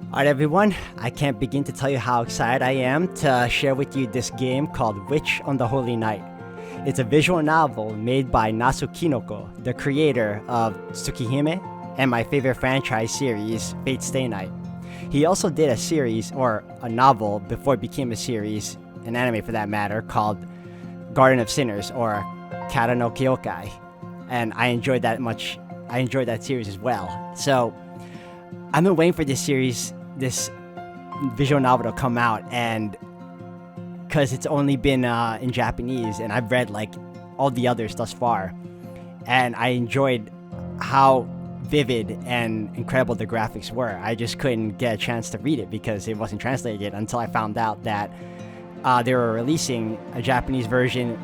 Alright everyone, I can't begin to tell you how excited I am to share with you this game called Witch on the Holy Night. It's a visual novel made by Nasu Kinoko, the creator of Tsukihime and my favorite franchise series, Fate Stay Night. He also did a series, or a novel before it became a series, an anime for that matter, called Garden of Sinners or Kara no Kyokai. And I enjoyed that series as well. So I've been waiting for this visual novel to come out, and because it's only been in Japanese, and I've read like all the others thus far, and I enjoyed how vivid and incredible the graphics were. I just couldn't get a chance to read it because it wasn't translated yet until I found out that they were releasing a Japanese version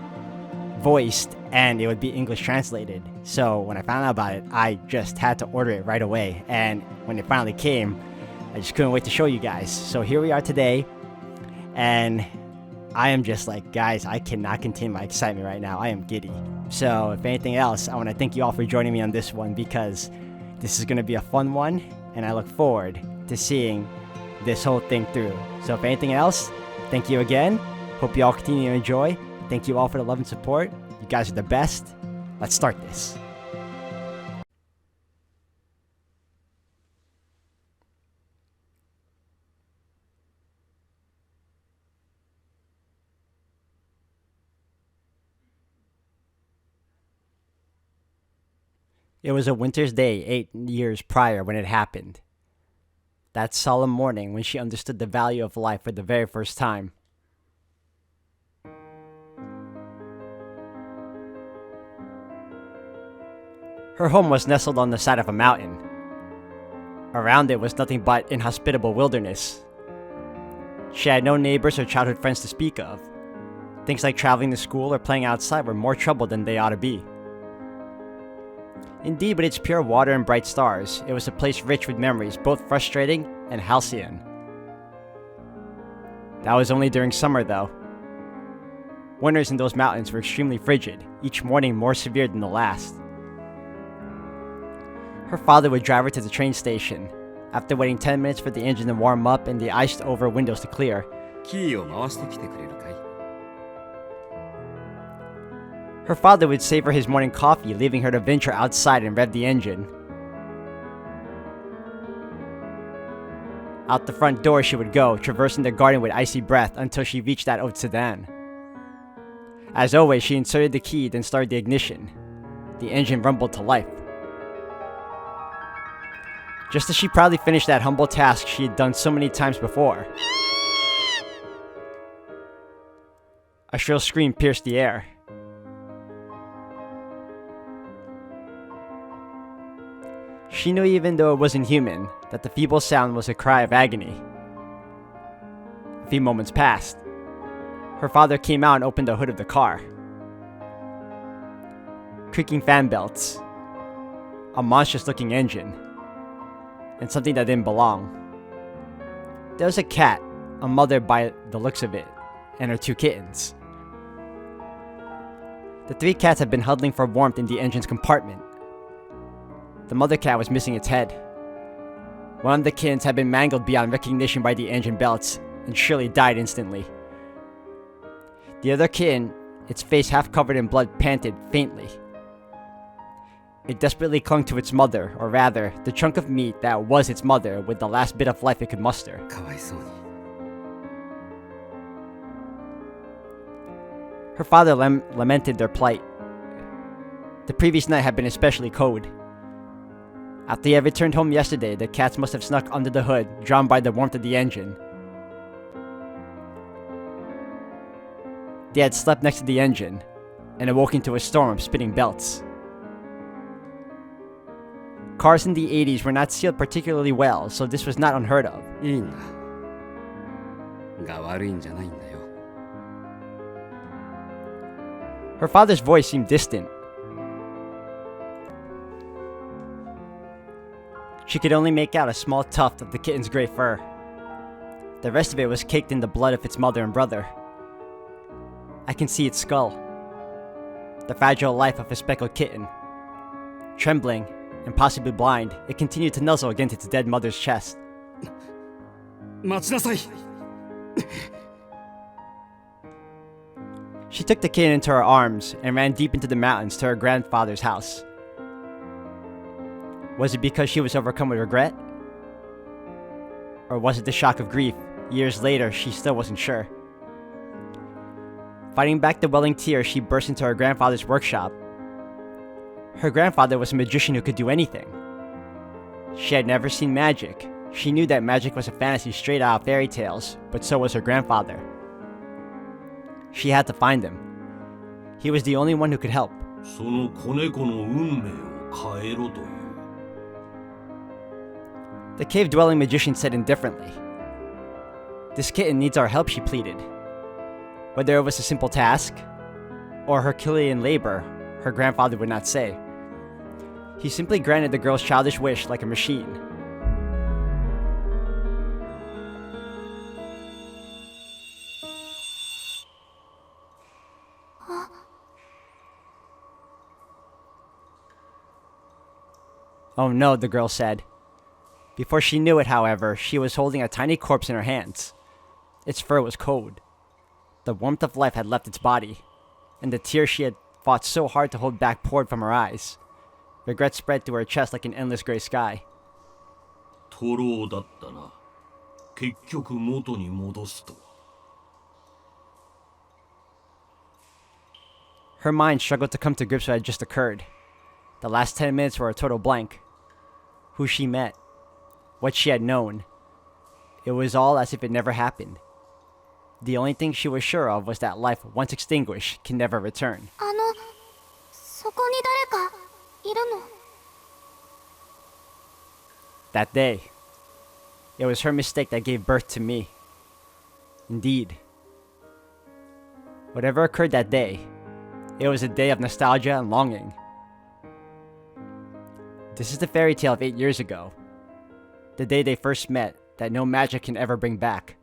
voiced and it would be English translated. So when I found out about it, I just had to order it right away, and when it finally came, I just couldn't wait to show you guys. So here we are today, and I am just like, guys, I cannot contain my excitement right now. I am giddy. So if anything else, I want to thank you all for joining me on this one, because this is going to be a fun one, and I look forward to seeing this whole thing through. So if anything else, thank you again. Hope you all continue to enjoy. Thank you all for the love and support. You guys are the best. Let's start this. It was a winter's day 8 years prior when it happened. That solemn morning when she understood the value of life for the very first time. Her home was nestled on the side of a mountain. Around it was nothing but inhospitable wilderness. She had no neighbors or childhood friends to speak of. Things like traveling to school or playing outside were more trouble than they ought to be. Indeed, with its pure water and bright stars, it was a place rich with memories, both frustrating and halcyon. That was only during summer, though. Winters in those mountains were extremely frigid, each morning more severe than the last. Her father would drive her to the train station. After waiting 10 minutes for the engine to warm up and the iced-over windows to clear, her father would save her his morning coffee, leaving her to venture outside and rev the engine. Out the front door she would go, traversing the garden with icy breath until she reached that old sedan. As always, she inserted the key, then started the ignition. The engine rumbled to life. Just as she proudly finished that humble task she had done so many times before, a shrill scream pierced the air. She knew, even though it wasn't human, that the feeble sound was a cry of agony. A few moments passed. Her father came out and opened the hood of the car. Creaking fan belts, a monstrous-looking engine, and something that didn't belong. There was a cat, a mother by the looks of it, and her 2 kittens. The 3 cats had been huddling for warmth in the engine's compartment. The mother cat was missing its head. One of the kittens had been mangled beyond recognition by the engine belts and surely died instantly. The other kitten, its face half covered in blood, panted faintly. It desperately clung to its mother, or rather, the chunk of meat that was its mother, with the last bit of life it could muster. Her father lamented their plight. The previous night had been especially cold. After he had returned home yesterday, the cats must have snuck under the hood, drawn by the warmth of the engine. They had slept next to the engine, and awoken to a storm of spinning belts. Cars in the 80s were not sealed particularly well, so this was not unheard of. Her father's voice seemed distant. She could only make out a small tuft of the kitten's gray fur. The rest of it was caked in the blood of its mother and brother. I can see its skull, the fragile life of a speckled kitten. Trembling, and possibly blind, it continued to nuzzle against its dead mother's chest. 待ちなさい。 She took the kid into her arms and ran deep into the mountains to her grandfather's house. Was it because she was overcome with regret? Or was it the shock of grief? Years later, she still wasn't sure. Fighting back the welling tears, she burst into her grandfather's workshop. Her grandfather was a magician who could do anything. She had never seen magic. She knew that magic was a fantasy straight out of fairy tales, but so was her grandfather. She had to find him. He was the only one who could help. その子猫の運命を変えろという。 The cave-dwelling magician said indifferently. This kitten needs our help, she pleaded. Whether it was a simple task, or Herculean labor, her grandfather would not say. He simply granted the girl's childish wish like a machine. Oh no, the girl said. Before she knew it, however, she was holding a tiny corpse in her hands. Its fur was cold. The warmth of life had left its body, and the tears she had fought so hard to hold back poured from her eyes. Regret spread through her chest like an endless gray sky. トロだったな。結局元に戻すとは。 Her mind struggled to come to grips with what had just occurred. The last 10 minutes were a total blank. Who she met, what she had known. It was all as if it never happened. The only thing she was sure of was that life, once extinguished, can never return. そこに誰かいるの? That day, it was her mistake that gave birth to me. Indeed. Whatever occurred that day, it was a day of nostalgia and longing. This is the fairy tale of 8 years ago. The day they first met, that no magic can ever bring back.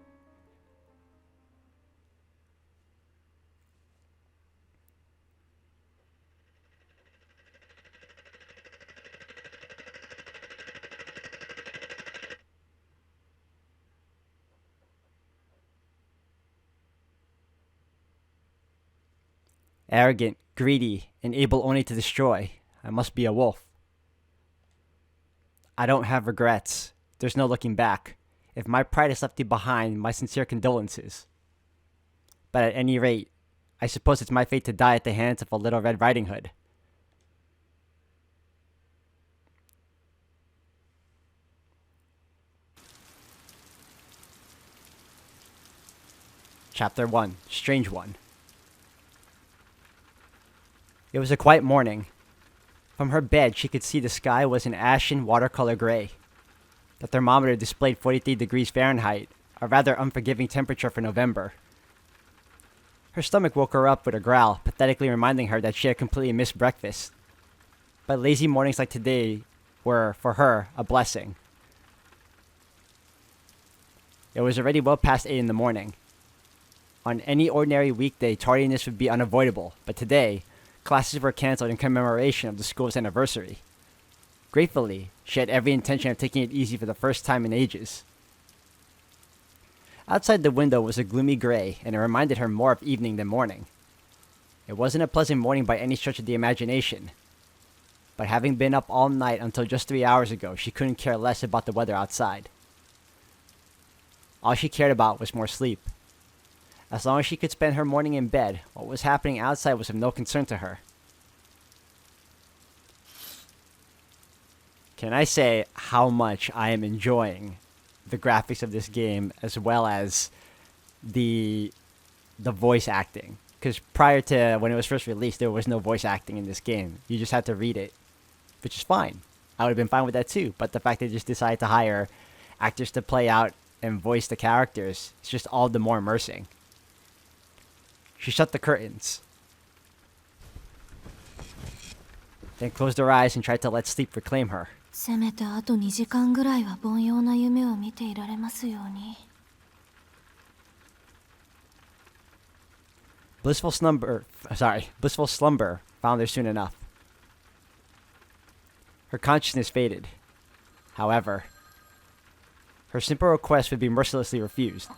Arrogant, greedy, and able only to destroy, I must be a wolf. I don't have regrets. There's no looking back. If my pride has left you behind, my sincere condolences. But at any rate, I suppose it's my fate to die at the hands of a little Red Riding Hood. Chapter 1, Strange One. It was a quiet morning. From her bed, she could see the sky was an ashen watercolor gray. The thermometer displayed 43 degrees Fahrenheit, a rather unforgiving temperature for November. Her stomach woke her up with a growl, pathetically reminding her that she had completely missed breakfast. But lazy mornings like today were, for her, a blessing. It was already well past 8 in the morning. On any ordinary weekday, tardiness would be unavoidable, but today, classes were canceled in commemoration of the school's anniversary. Gratefully, she had every intention of taking it easy for the first time in ages. Outside the window was a gloomy gray, and it reminded her more of evening than morning. It wasn't a pleasant morning by any stretch of the imagination. But having been up all night until just 3 hours ago, she couldn't care less about the weather outside. All she cared about was more sleep. As long as she could spend her morning in bed, what was happening outside was of no concern to her. Can I say how much I am enjoying the graphics of this game as well as the voice acting? Because prior to when it was first released, there was no voice acting in this game. You just had to read it, which is fine. I would have been fine with that too. But the fact they just decided to hire actors to play out and voice the characters, it's just all the more immersing. She shut the curtains, then closed her eyes and tried to let sleep reclaim her. せめてあと2時間ぐらいは凡庸な夢を見ていられますように。Blissful slumber found her soon enough. Her consciousness faded. However, Her simple request would be mercilessly refused.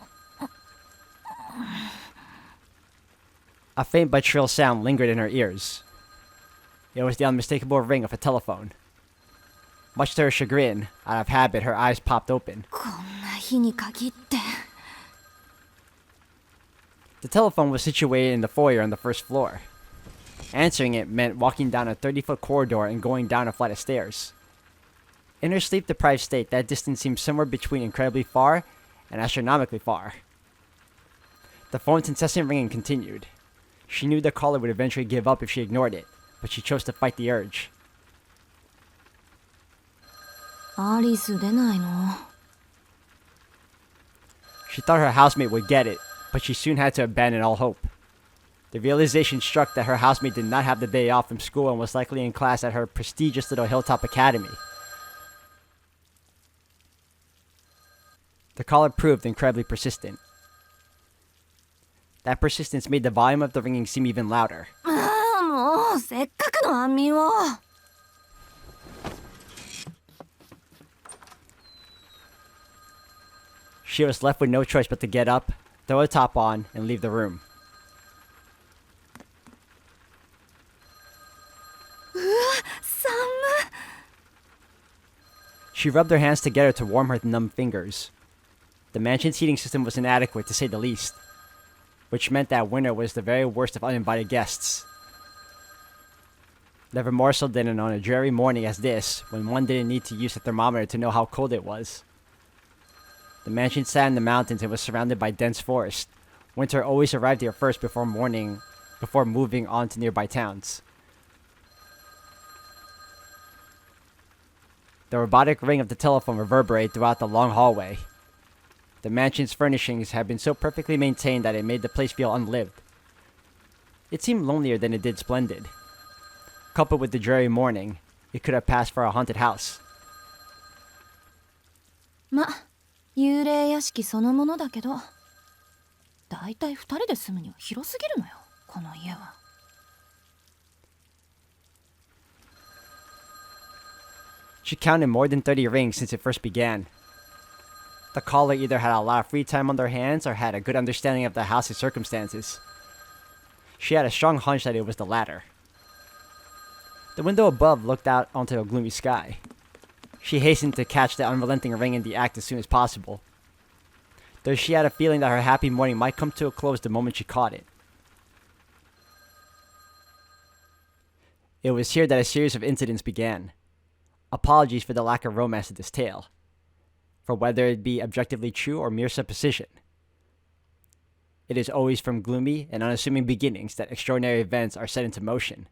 A faint but shrill sound lingered in her ears. It was the unmistakable ring of a telephone. Much to her chagrin, out of habit, her eyes popped open. こんな日に限って The telephone was situated in the foyer on the first floor. Answering it meant walking down a 30-foot corridor and going down a flight of stairs. In her sleep-deprived state, that distance seemed somewhere between incredibly far and astronomically far. The phone's incessant ringing continued. She knew the caller would eventually give up if she ignored it, but she chose to fight the urge. アリス出ないの She thought her housemate would get it, but she soon had to abandon all hope. The realization struck that her housemate did not have the day off from school and was likely in class at her prestigious little hilltop academy. The caller proved incredibly persistent. That persistence made the volume of the ringing seem even louder. もうせっかくの安眠を She was left with no choice but to get up, throw a top on, and leave the room. 寒 She rubbed her hands together to warm her numb fingers. The mansion's heating system was inadequate, to say the least, which meant that winter was the very worst of uninvited guests. Never more so than on a dreary morning as this, when one didn't need to use a thermometer to know how cold it was. The mansion sat in the mountains and was surrounded by dense forest. Winter always arrived here first before moving on to nearby towns. The robotic ring of the telephone reverberated throughout the long hallway. The mansion's furnishings had been so perfectly maintained that it made the place feel unlived. It seemed lonelier than it did splendid. Coupled with the dreary morning, it could have passed for a haunted house. ま、幽霊屋敷そのものだけどだいたい2人で住むには広すぎるのよこの家は She counted more than 30 rings since it first began. The caller either had a lot of free time on their hands or had a good understanding of the house's circumstances. She had a strong hunch that it was the latter. The window above looked out onto a gloomy sky. She hastened to catch the unrelenting ring in the act as soon as possible, though she had a feeling that her happy morning might come to a close the moment she caught it. It was here that a series of incidents began. Apologies for the lack of romance in this tale, for whether it be objectively true or mere supposition. It is always from gloomy and unassuming beginnings that extraordinary events are set into motion.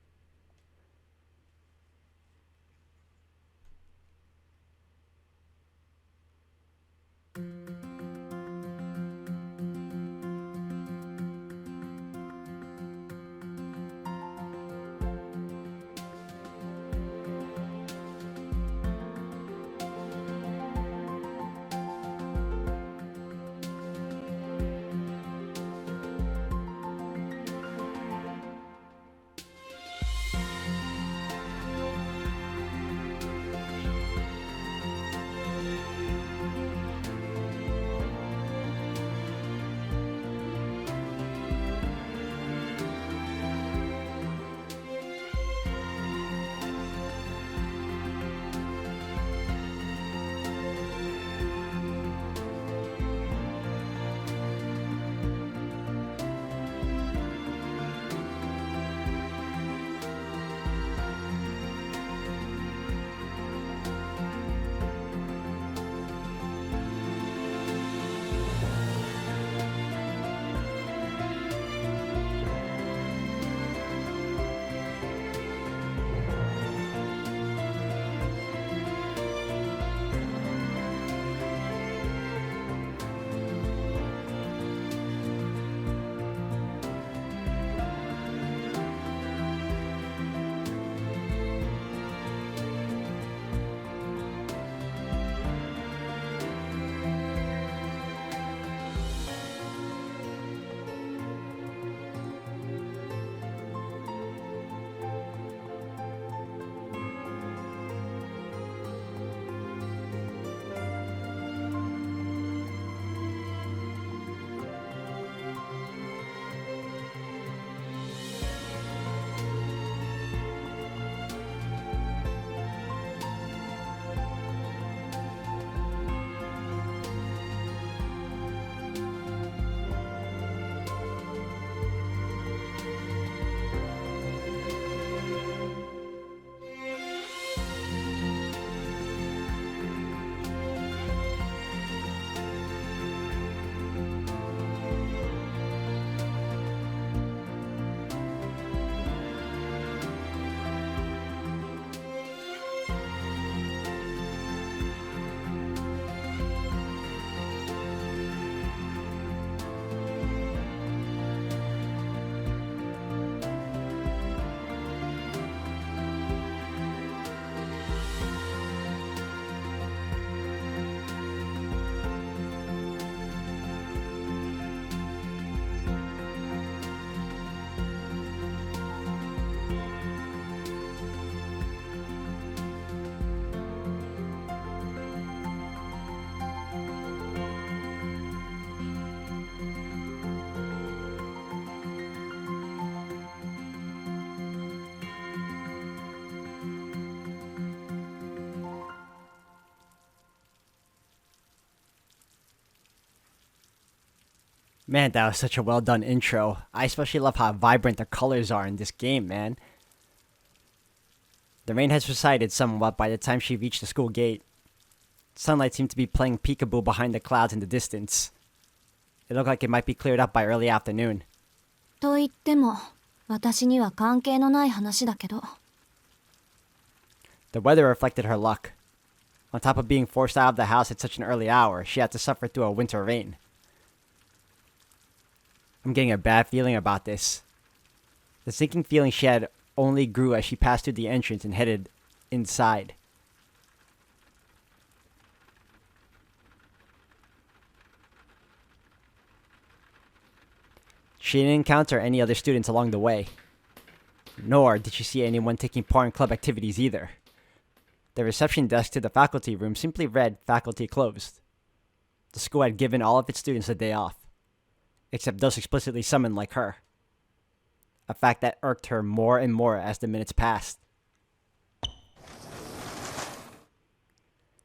Man, that was such a well done intro. I especially love how vibrant the colors are in this game, man. The rain had subsided somewhat by the time she reached the school gate. Sunlight seemed to be playing peekaboo behind the clouds in the distance. It looked like it might be cleared up by early afternoon. と言っても私には関係のない話だけど。 The weather reflected her luck. On top of being forced out of the house at such an early hour, she had to suffer through a winter rain. I'm getting a bad feeling about this. The sinking feeling she had only grew as she passed through the entrance and headed inside. She didn't encounter any other students along the way. Nor did she see anyone taking part in club activities either. The reception desk to the faculty room simply read faculty closed. The school had given all of its students a day off, except those explicitly summoned like her. A fact that irked her more and more as the minutes passed.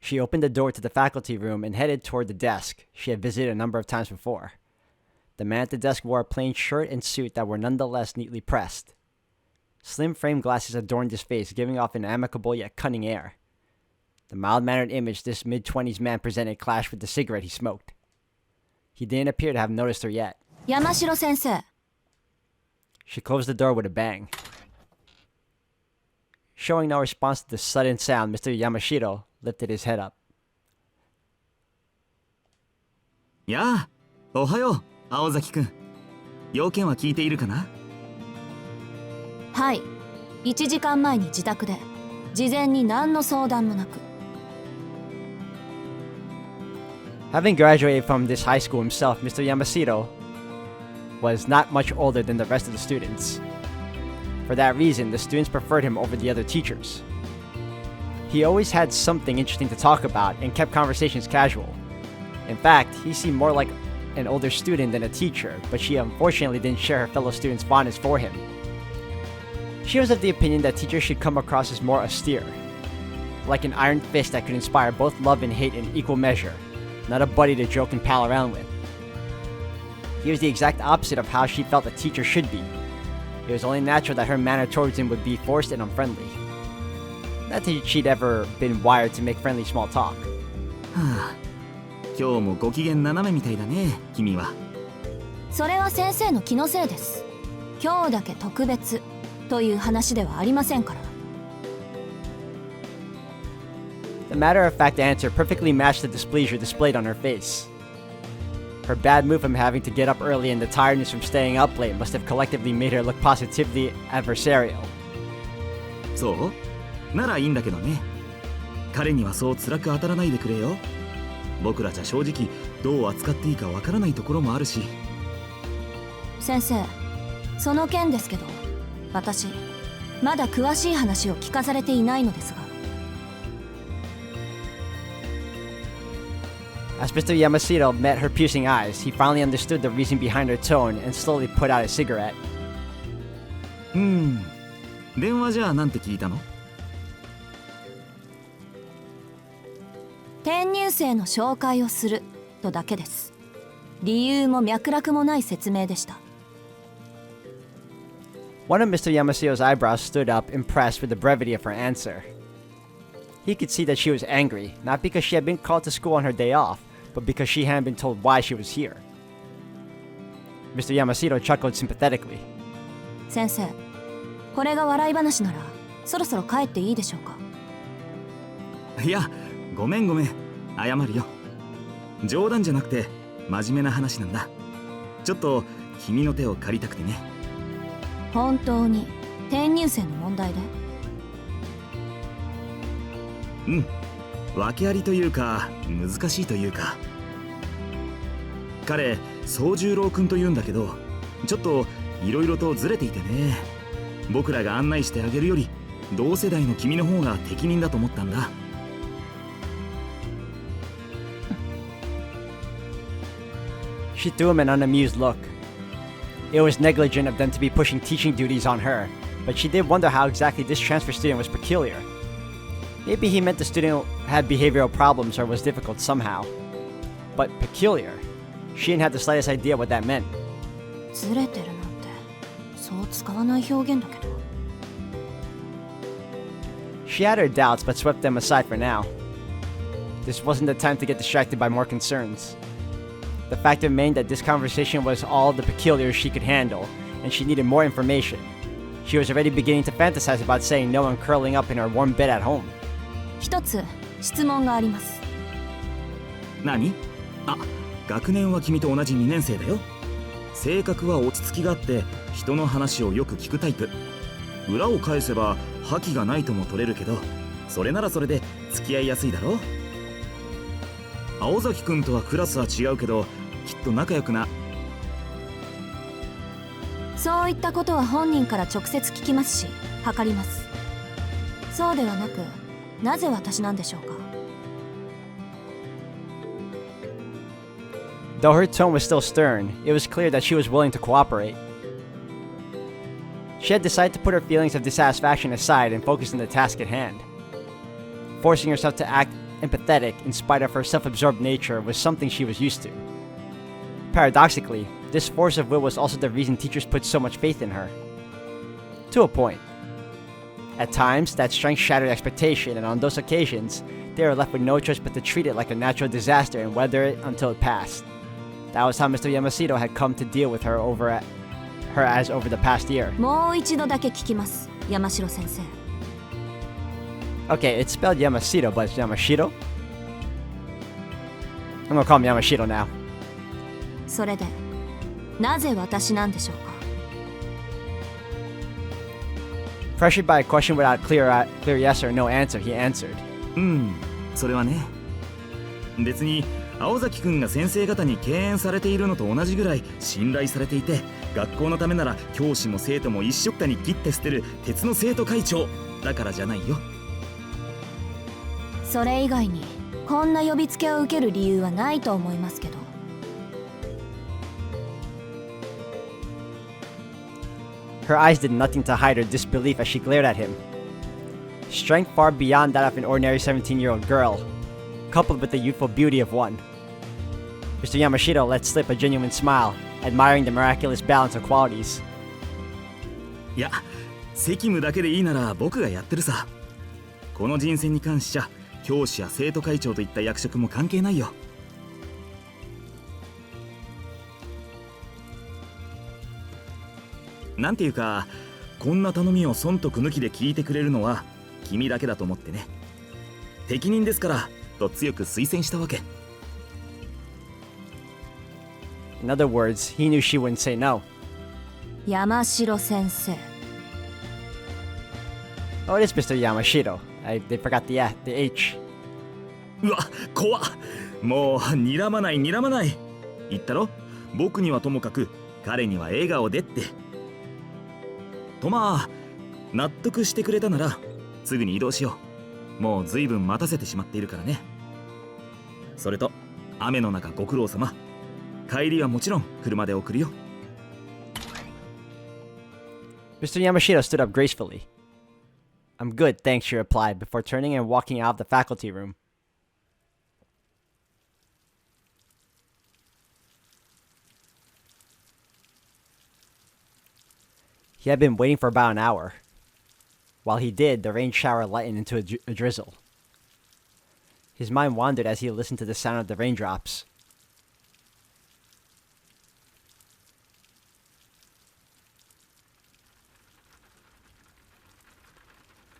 She opened the door to the faculty room and headed toward the desk she had visited a number of times before. The man at the desk wore a plain shirt and suit that were nonetheless neatly pressed. Slim frame glasses adorned his face, giving off an amicable yet cunning air. The mild-mannered image this mid-20s man presented clashed with the cigarette he smoked. He didn't appear to have noticed her yet. Yamashiro sensei. She closed the door with a bang. Showing no response to the sudden sound, Mr. Yamashiro lifted his head up. やあ、おはよう、青崎くん。要件は聞いているかな？はい、1時間前に自宅で事前に何の相談もなく。 Having graduated from this high school himself, Mr. Yamashiro was not much older than the rest of the students. For that reason, the students preferred him over the other teachers. He always had something interesting to talk about and kept conversations casual. In fact, he seemed more like an older student than a teacher, but she unfortunately didn't share her fellow students' fondness for him. She was of the opinion that teachers should come across as more austere, like an iron fist that could inspire both love and hate in equal measure, not a buddy to joke and pal around with. He was the exact opposite of how she felt a teacher should be. It was only natural that her manner towards him would be forced and unfriendly. Not that she'd ever been wired to make friendly small talk. はあ、今日もご機嫌斜めみたいだね、君は。それは先生の気のせいです。今日だけ特別という話ではありませんから。 The matter-of-fact answer perfectly matched the displeasure displayed on her face. Her bad mood from having to get up early and the tiredness from staying up late must have collectively made her look positively adversarial. そうならいいんだけどね。彼にはそう辛く当たらないでくれよ。僕らじゃ正直どう扱っていいかわからないところもあるし。先生、その件ですけど、私まだ詳しい話を聞かされていないのですが。 As Mr. Yamashiro met her piercing eyes, he finally understood the reason behind her tone and slowly put out a cigarette. 電話じゃあなんて聞いたの？転入生の紹介をするとだけです。理由も脈絡もない説明でした。 One of Mr. Yamashiro's eyebrows stood up, impressed with the brevity of her answer. He could see that she was angry, not because she had been called to school on her day off, but because she hadn't been told why she was here. Mr. Yamashiro chuckled sympathetically. 先生、これが笑い話ならそろそろ帰っていいでしょうか。いや、ごめんごめん、謝るよ。冗談じゃなくて真面目な話なんだ。ちょっと君の手を借りたくてね。本当に転入生の問題で？訳ありというか難しいというか。彼宗十郎くんというんだけど、ちょっといろいろとずれていてね。僕らが案内してあげるより同世代の君の方が適任だと思ったんだ。She threw him an unamused look. It was negligent of them to be pushing teaching duties on her, but she did wonder how exactly this transfer student was peculiar. Maybe he meant the student had behavioral problems or was difficult somehow. But peculiar? She didn't have the slightest idea what that meant. ずれてるなんてそう使わない表現だけど。 She had her doubts, but swept them aside for now. This wasn't the time to get distracted by more concerns. The fact remained that this conversation was all the peculiar she could handle, and she needed more information. She was already beginning to fantasize about saying no and curling up in her warm bed at home. 一つ質問があります。何？あ、学年は君と同じ2年生だよ。性格は落ち着きがあって人の話をよく聞くタイプ。裏を返せば覇気がないとも取れるけど、それならそれで付き合いやすいだろ。青崎くんとはクラスは違うけどきっと仲良くな。そういったことは本人から直接聞きますし測ります。そうではなくなぜ私なんでしょうか。 Though her tone was still stern, it was clear that she was willing to cooperate. She had decided to put her feelings of dissatisfaction aside and focus on the task at hand. Forcing herself to act empathetic in spite of her self-absorbed nature was something she was used to. Paradoxically, this force of will was also the reason teachers put so much faith in her. To a point. At times, that strength shattered expectation, and on those occasions, they were left with no choice but to treat it like a natural disaster and weather it until it passed. That was how Mr. Yamashiro had come to deal with her over the past year. もう一度だけ聞きます、山城先生。 Okay, it's spelled Yamashiro, but it's Yamashiro? I'm gonna call him Yamashiro now. それでなぜ私なんでしょうか。 Pressured by a question without clear yes or no answer, he answered. それはね。別に青崎くんが先生方に敬遠されているのと同じぐらい信頼されていて、学校のためなら教師も生徒も一緒くたに切って捨てる鉄の生徒会長だからじゃないよ。それ以外にこんな呼びつけを受ける理由はないと思いますけど。 Her eyes did nothing to hide her disbelief as she glared at him. Strength far beyond that of an ordinary 17-year-old girl, coupled with the youthful beauty of one. Mr. Yamashiro let slip a genuine smile, admiring the miraculous balance of qualities. いや、責務だけでいいなら僕がやってるさ。この人選に関しちゃ教師や生徒会長といった役職も関係ないよ。なんていうか、こんな頼みを損得抜きで聞いてくれるのは君だけだと思ってね。適任ですからと強く推薦したわけ。 In other words, he knew she wouldn't say no. 山城先生。 Oh, it is Mr. Yamashiro. They forgot the H. うわ、怖っ。もう睨まない睨まない。言ったろ、僕にはともかく彼には笑顔でって。とまあ納得してくれたならすぐに移動しよう。もうずいぶん待たせてしまっているからね。それと雨の中ご苦労様。帰りはもちろん車で送るよ。 Mr. Yamashiro stood up gracefully. I'm good, thanks, she replied, before turning and walking out of the faculty room. He had been waiting for about an hour. While he did, the rain shower lightened into a drizzle. His mind wandered as he listened to the sound of the raindrops.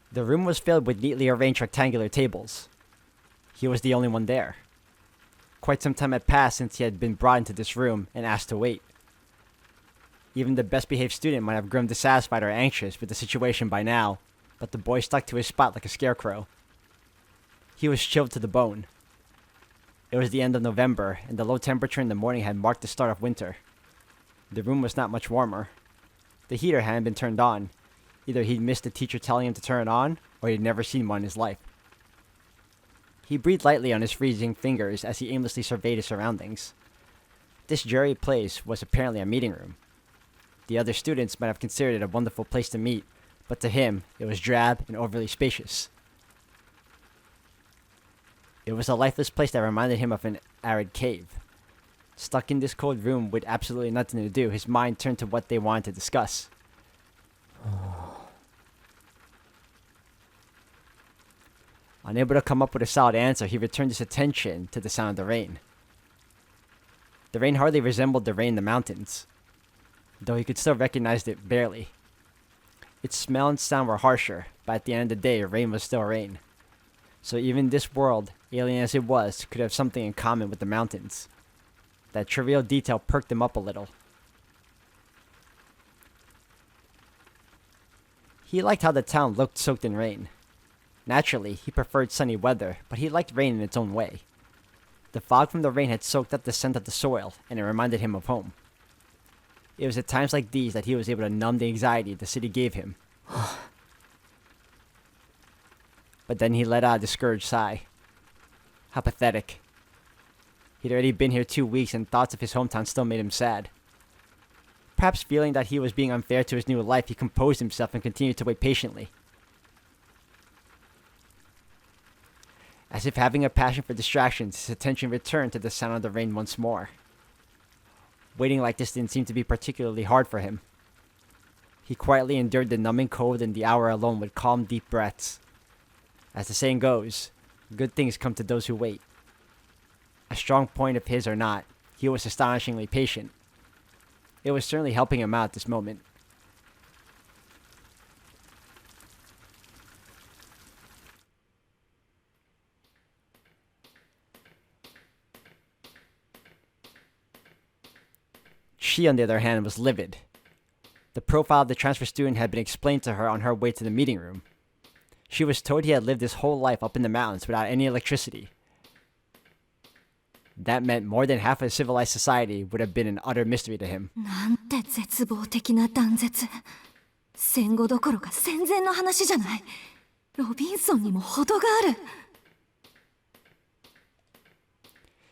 The room was filled with neatly arranged rectangular tables. He was the only one there. Quite some time had passed since he had been brought into this room and asked to wait. Even the best-behaved student might have grown dissatisfied or anxious with the situation by now, but the boy stuck to his spot like a scarecrow. He was chilled to the bone. It was the end of November, and the low temperature in the morning had marked the start of winter. The room was not much warmer. The heater hadn't been turned on. Either he'd missed the teacher telling him to turn it on, or he'd never seen one in his life. He breathed lightly on his freezing fingers as he aimlessly surveyed his surroundings. This dreary place was apparently a meeting room. The other students might have considered it a wonderful place to meet, but to him, it was drab and overly spacious. It was a lifeless place that reminded him of an arid cave. Stuck in this cold room with absolutely nothing to do, his mind turned to what they wanted to discuss. Unable to come up with a solid answer, he returned his attention to the sound of the rain. The rain hardly resembled the rain in the mountains, though he could still recognize it barely. Its smell and sound were harsher, but at the end of the day, rain was still rain. So even this world, alien as it was, could have something in common with the mountains. That trivial detail perked him up a little. He liked how the town looked soaked in rain. Naturally, he preferred sunny weather, but he liked rain in its own way. The fog from the rain had soaked up the scent of the soil, and it reminded him of home. It was at times like these that he was able to numb the anxiety the city gave him. But then he let out a discouraged sigh. How pathetic. He'd already been here 2 weeks, and thoughts of his hometown still made him sad. Perhaps feeling that he was being unfair to his new life, he composed himself and continued to wait patiently. As if having a passion for distractions, his attention returned to the sound of the rain once more. Waiting like this didn't seem to be particularly hard for him. He quietly endured the numbing cold and the hour alone with calm, deep breaths. As the saying goes, good things come to those who wait. A strong point of his or not, he was astonishingly patient. It was certainly helping him out at this moment. She, on the other hand, was livid. The profile of the transfer student had been explained to her on her way to the meeting room. She was told he had lived his whole life up in the mountains without any electricity. That meant more than half of civilized society would have been an utter mystery to him. なんて絶望的な断絶。戦後どころか戦前の話じゃない。ロビンソンにも程がある。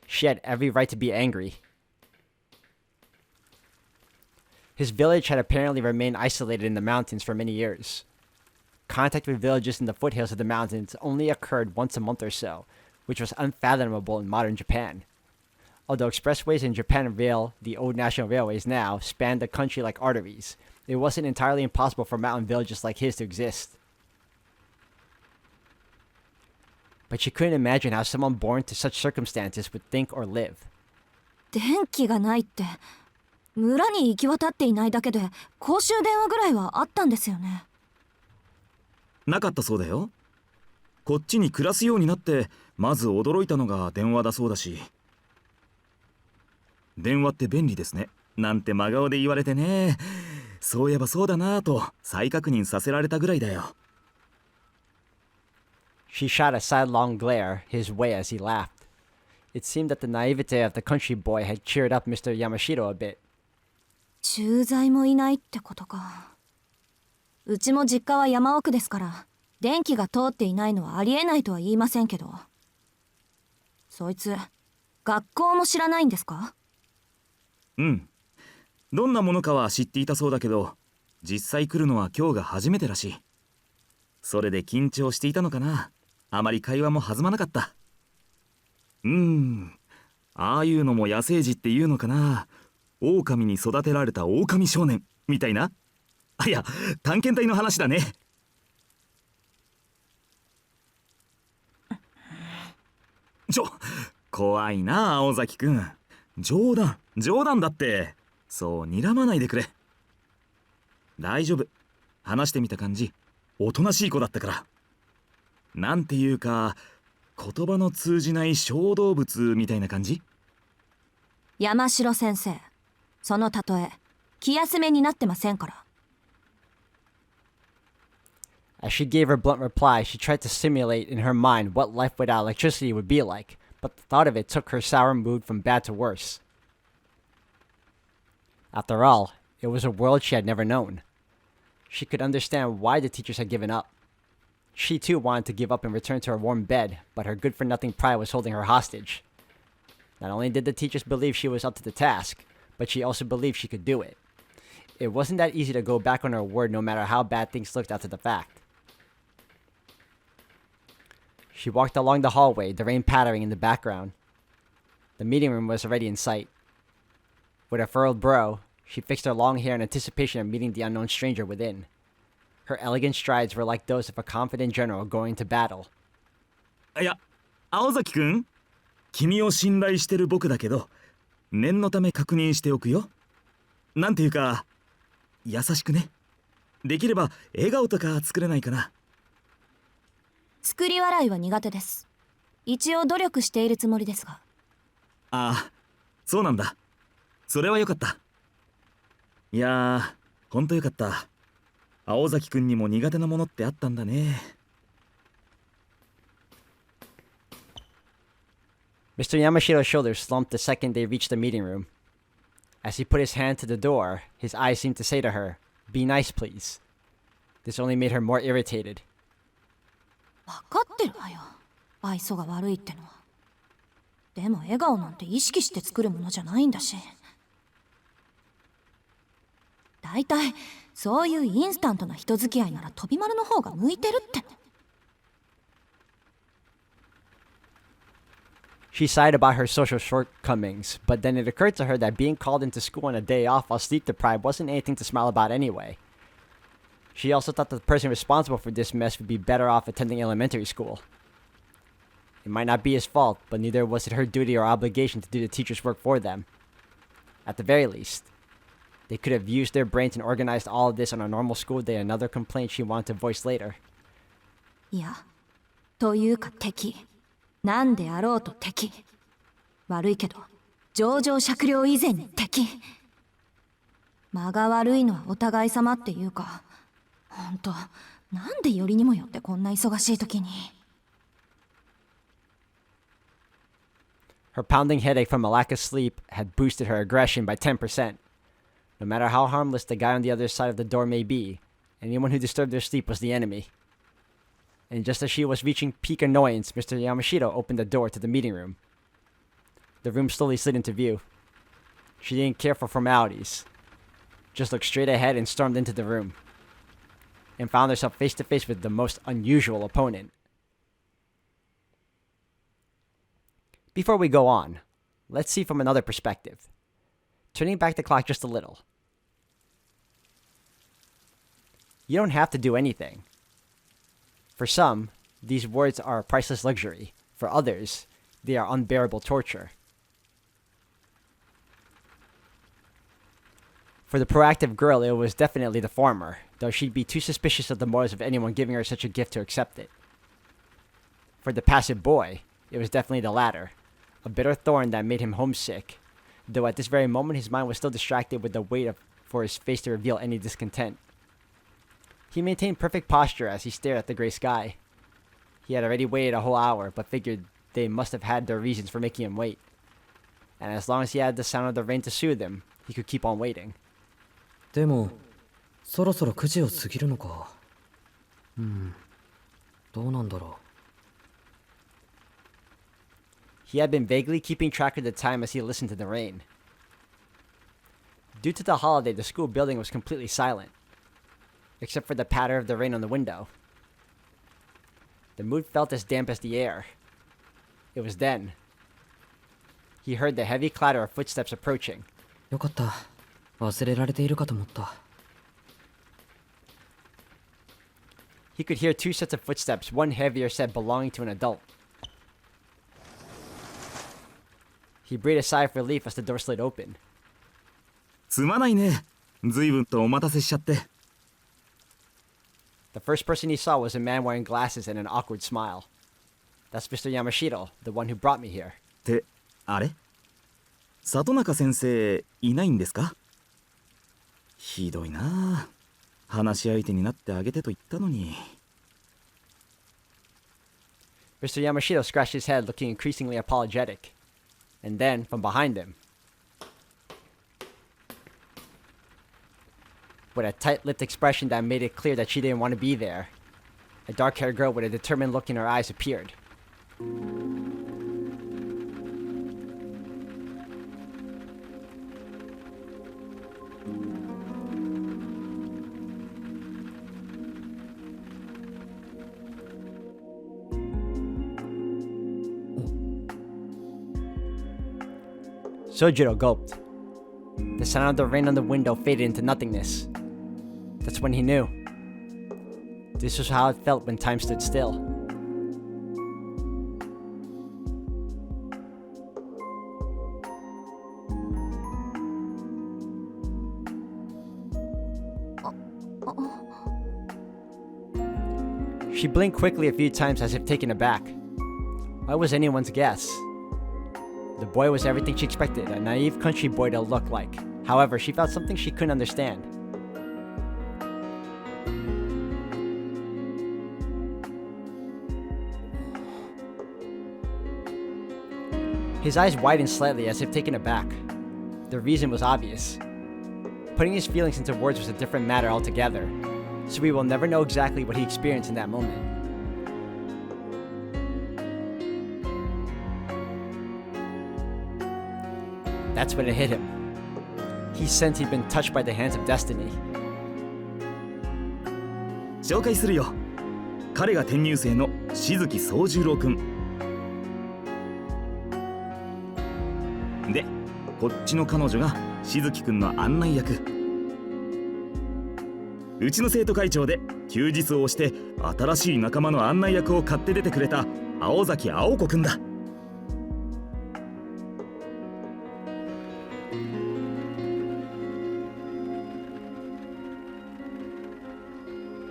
She had every right to be angry. His village had apparently remained isolated in the mountains for many years. Contact with villages in the foothills of the mountains only occurred once a month or so, which was unfathomable in modern Japan. Although expressways in Japan Rail, the old national railways now, spanned the country like arteries, it wasn't entirely impossible for mountain villages like his to exist. But she couldn't imagine how someone born to such circumstances would think or live. 電気がないって、村に行き渡っていないだけで公衆電話ぐらいはあったんですよね。なかったそうだよ。こっちに暮らすようになってまず驚いたのが電話だそうだし。電話って便利ですねなんて真顔で言われてね。そういえばそうだなぁと再確認させられたぐらいだよ。She shot a sidelong glare his way as he laughed. It seemed that the naivete of the country boy had cheered up Mr. Yamashiro a bit. 駐在もいないってことか。うちも実家は山奥ですから電気が通っていないのはありえないとは言いませんけど。そいつ学校も知らないんですか？うん。どんなものかは知っていたそうだけど、実際来るのは今日が初めてらしい。それで緊張していたのかな。あまり会話も弾まなかった。ああいうのも野生児っていうのかな。狼に育てられた狼少年みたいな。あ、いや、探検隊の話だね。怖いな、青崎くん。冗談だって。そう睨まないでくれ。大丈夫。話してみた感じ、おとなしい子だったから。なんていうか、言葉の通じない小動物みたいな感じ？山城先生、その例え気休めになってませんから。As she gave her blunt reply, she tried to simulate in her mind what life without electricity would be like, but the thought of it took her sour mood from bad to worse. After all, it was a world she had never known. She could understand why the teachers had given up. She too wanted to give up and return to her warm bed, but her good-for-nothing pride was holding her hostage. Not only did the teachers believe she was up to the task, but she also believed she could do it. It wasn't that easy to go back on her word no matter how bad things looked after the fact. She walked along the hallway, the rain pattering in the background. The meeting room was already in sight. With a furrowed brow, she fixed her long hair in anticipation of meeting the unknown stranger within. Her elegant strides were like those of a confident general going to battle. いや、青崎くん、君を信頼してる僕だけど、念のため確認しておくよ。なんていうか、優しくね。できれば笑顔とか作れないかな。作り笑いは苦手です。一応努力しているつもりですが。ああ、そうなんだ。それはよかった。いやー、ほんとよかった。青崎くんにも苦手なものってあったんだね。Mr. Yamashita's shoulders slumped the second they reached the meeting room. As he put his hand to the door, his eyes seemed to say to her, "Be nice, please." This only made her more irritated. 分かってるわよ。愛想が悪いってのは。でも笑顔なんて意識して作るものじゃないんだし。だいたいそういうインスタントな人付き合いなら飛び丸の方が向いてるって。She sighed about her social shortcomings, but then it occurred to her that being called into school on a day off while sleep deprived wasn't anything to smile about anyway. She also thought that the person responsible for this mess would be better off attending elementary school. It might not be his fault, but neither was it her duty or obligation to do the teacher's work for them. At the very least, they could have used their brains and organized all of this on a normal school day, another complaint she wanted to voice later. いや、というか敵。なんであろうと敵。悪いけど、情状酌量以前に敵。間が悪いのはお互い様っていうか、ほんと、なんでよりにもよってこんな忙しい時に。Her pounding headache from a lack of sleep had boosted her aggression by 10%. No matter how harmless the guy on the other side of the door may be, anyone who disturbed their sleep was the enemy. And just as she was reaching peak annoyance, Mr. Yamashita opened the door to the meeting room. The room slowly slid into view. She didn't care for formalities, just looked straight ahead and stormed into the room, and found herself face to face with the most unusual opponent. Before we go on, let's see from another perspective. Turning back the clock just a little. You don't have to do anything. For some, these words are a priceless luxury. For others, they are unbearable torture. For the proactive girl, it was definitely the former, though she'd be too suspicious of the motives of anyone giving her such a gift to accept it. For the passive boy, it was definitely the latter, a bitter thorn that made him homesick, though at this very moment his mind was still distracted with the wait for his face to reveal any discontent. He maintained perfect posture as he stared at the gray sky. He had already waited a whole hour, but figured they must have had their reasons for making him wait. And as long as he had the sound of the rain to soothe him, he could keep on waiting. でもそろそろ9時を過ぎるのか。どうなんだろ He had been vaguely keeping track of the time as he listened to the rain. Due to the holiday, the school building was completely silent, except for the patter of the rain on the window. The mood felt as damp as the air. It was then he heard the heavy clatter of footsteps approaching. う。よかった。忘れられているかと思った。He could hear two sets of footsteps, one heavier set belonging to an adult. He breathed a sigh of relief as the door slid open. すまないね。ずいぶんとお待たせしちゃって。The first person he saw was a man wearing glasses and an awkward smile. That's Mr. Yamashita, the one who brought me here. って、あれ？里中先生いないんですか？ひどいな。話し相手になってあげてと言ったのに。Mr. Yamashita scratched his head, looking increasingly apologetic. And then, from behind him, with a tight-lipped expression that made it clear that she didn't want to be there, a dark-haired girl with a determined look in her eyes appeared. Sojiro gulped. The sound of the rain on the window faded into nothingness. That's when he knew. This was how it felt when time stood still. She blinked quickly a few times as if taken aback. Why was anyone's guess? The boy was everything she expected a naive country boy to look like. However, she felt something she couldn't understand. His eyes widened slightly as if taken aback. The reason was obvious. Putting his feelings into words was a different matter altogether, so we will never know exactly what he experienced in that moment. That's when it hit him. He sensed he'd been touched by the hands of destiny. 紹介するよ。彼が転入生の静木宗十郎くん。で、こっちの彼女が静木くんの案内役。うちの生徒会長で休日を押して新しい仲間の案内役を買って出てくれた青崎青子くんだ。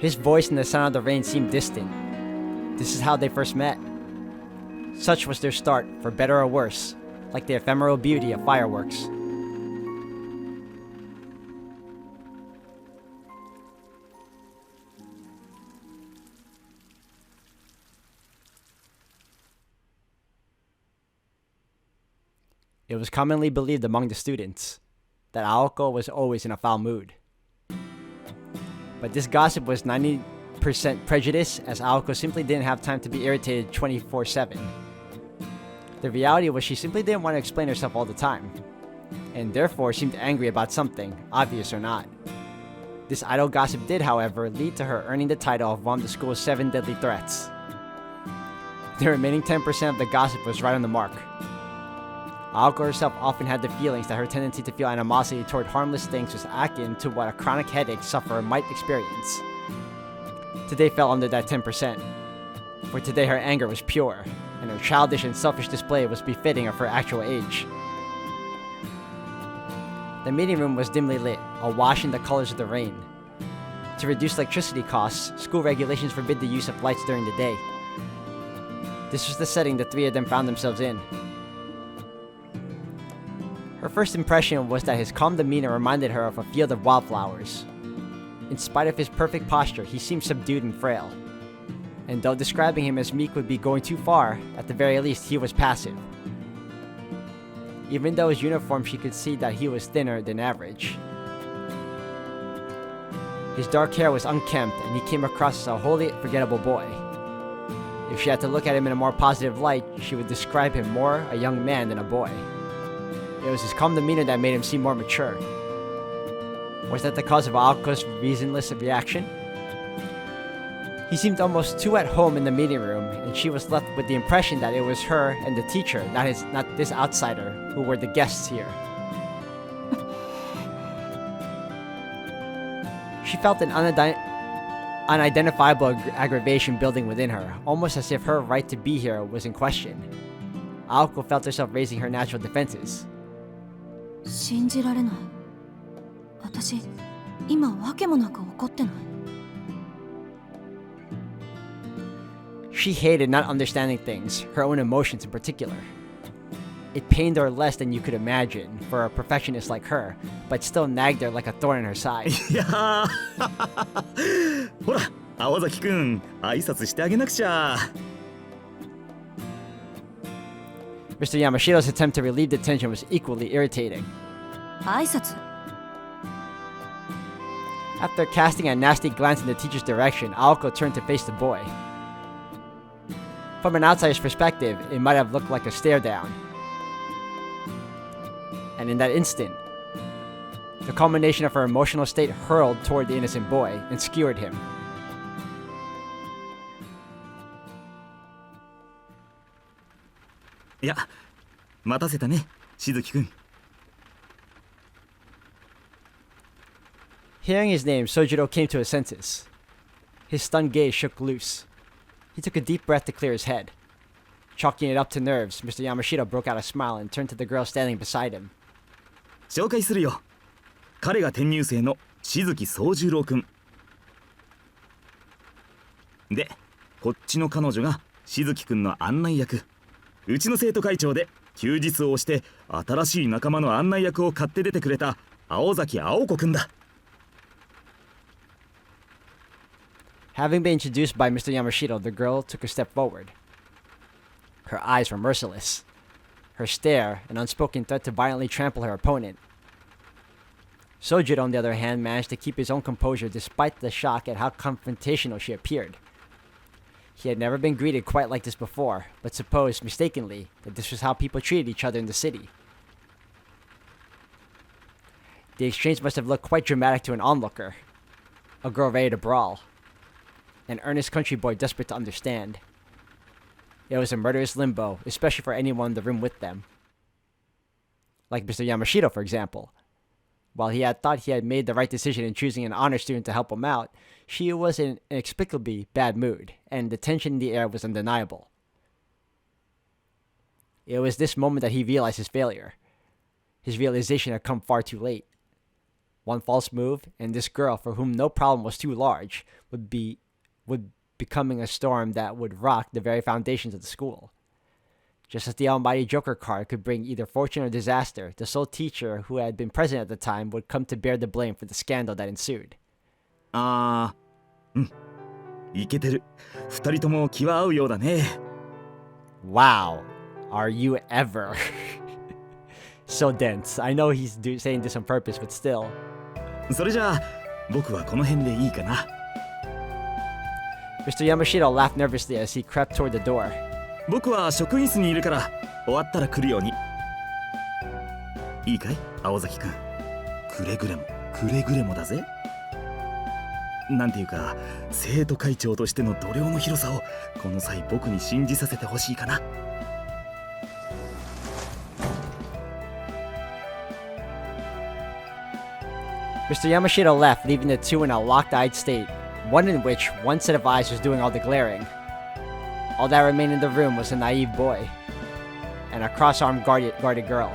His voice and the sound of the rain seemed distant. This is how they first met. Such was their start, for better or worse, like the ephemeral beauty of fireworks. It was commonly believed among the students that Aoko was always in a foul mood. But this gossip was 90% prejudice, as Aoko simply didn't have time to be irritated 24/7. The reality was she simply didn't want to explain herself all the time, and therefore seemed angry about something, obvious or not. This idle gossip did, however, lead to her earning the title of one of the school's 7 deadly threats. The remaining 10% of the gossip was right on the mark. Aoko herself often had the feelings that her tendency to feel animosity toward harmless things was akin to what a chronic headache sufferer might experience. Today fell under that 10%, for today her anger was pure, and her childish and selfish display was befitting of her actual age. The meeting room was dimly lit, awash in the colors of the rain. To reduce electricity costs, school regulations forbid the use of lights during the day. This was the setting the three of them found themselves in. Her first impression was that his calm demeanor reminded her of a field of wildflowers. In spite of his perfect posture, he seemed subdued and frail. And though describing him as meek would be going too far, at the very least he was passive. Even though his uniform, she could see that he was thinner than average. His dark hair was unkempt, and he came across as a wholly forgettable boy. If she had to look at him in a more positive light, she would describe him more a young man than a boy. It was his calm demeanor that made him seem more mature. Was that the cause of Aoko's reasonless reaction? He seemed almost too at home in the meeting room, and she was left with the impression that it was her and the teacher, not this outsider, who were the guests here. She felt an unidentifiable aggravation building within her, almost as if her right to be here was in question. Aoko felt herself raising her natural defenses. 信じられない。私、今わけもなく怒ってない。She hated not understanding things, her own emotions in particular. It pained her less than you could imagine for a perfectionist like her, but still nagged her like a thorn in her side. いやーほら青崎くん挨拶してあげなくちゃ。 Mr. Yamashiro's attempt to relieve the tension was equally irritating. 挨拶？ After casting a nasty glance in the teacher's direction, Aoko turned to face the boy. From an outsider's perspective, it might have looked like a stare down. And in that instant, the culmination of her emotional state hurled toward the innocent boy and skewered him. いや待たせたね静木くん。Hearing his name, Sojiro came to his senses. His stunned gaze shook loose. He took a deep breath to clear his head. Chalking it up to nerves, Mr. Yamashita broke out a smile and turned to the girl standing beside him. 紹介するよ。彼が転入生の静木宗十郎くん。で、こっちの彼女が静木くんの案内役。うちの生徒会長で休日を押して新しい仲間の案内役を買って出てくれた青崎青子くんだ。Having been introduced by Mr. Yamashita, the girl took a step forward. Her eyes were merciless. Her stare, an unspoken threat to violently trample her opponent. Sojiro, on the other hand, managed to keep his own composure despite the shock at how confrontational she appeared. He had never been greeted quite like this before, but supposed, mistakenly, that this was how people treated each other in the city. The exchange must have looked quite dramatic to an onlooker. A girl ready to brawl. An earnest country boy desperate to understand. It was a murderous limbo, especially for anyone in the room with them. Like Mr. Yamashita, for example. While he had thought he had made the right decision in choosing an honor student to help him out, she was in an inexplicably bad mood, and the tension in the air was undeniable. It was this moment that he realized his failure. His realization had come far too late. One false move, and this girl, for whom no problem was too large, would becoming a storm that would rock the very foundations of the school. Just as the almighty Joker card could bring either fortune or disaster, the sole teacher who had been present at the time would come to bear the blame for the scandal that ensued. いけてる。二人とも気は合うようだね。Wow, are you ever? So dense. I know he's saying this on purpose, but still. それじゃあ、僕はこの辺でいいかな。Mr. Yamashita laughed nervously as he crept toward the door. 僕は職員室にいるから終わったら来るように。いいかい、青崎くん。くれぐれもだぜ。なんていうか、生徒会長としての度量の広さをこの際僕に信じさせてほしいかな。Mr. Yamashita left, leaving the two in a locked-eyed state, one in which one set of eyes was doing all the glaring. All that remained in the room was a naive boy and a cross-armed guarded girl.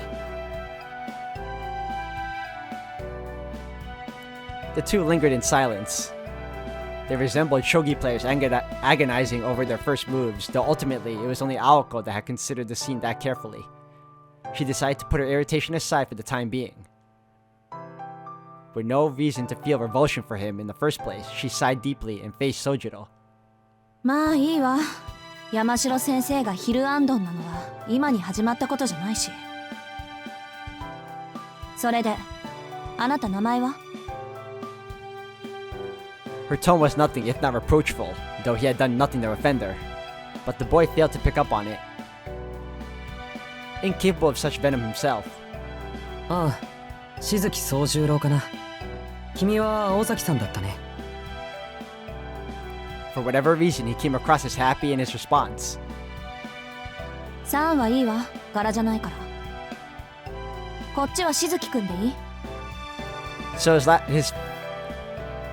The two lingered in silence. They resembled shogi players agonizing over their first moves, though ultimately it was only Aoko that had considered the scene that carefully. She decided to put her irritation aside for the time being. With no reason to feel revulsion for him in the first place, she sighed deeply and faced Sojiro. まあいいわ。山城先生がヒルアンドンなのは今に始まったことじゃないし。それで、あなた名前は？ Her tone was nothing if not reproachful, though he had done nothing to offend her. But the boy failed to pick up on it. Incapable of such venom himself. ああ、静木宗十郎かな。君は青崎さんだったね。For whatever reason, he came across as happy in his response. さんはいいわ。柄じゃないから。こっちは静木くんでいい？ So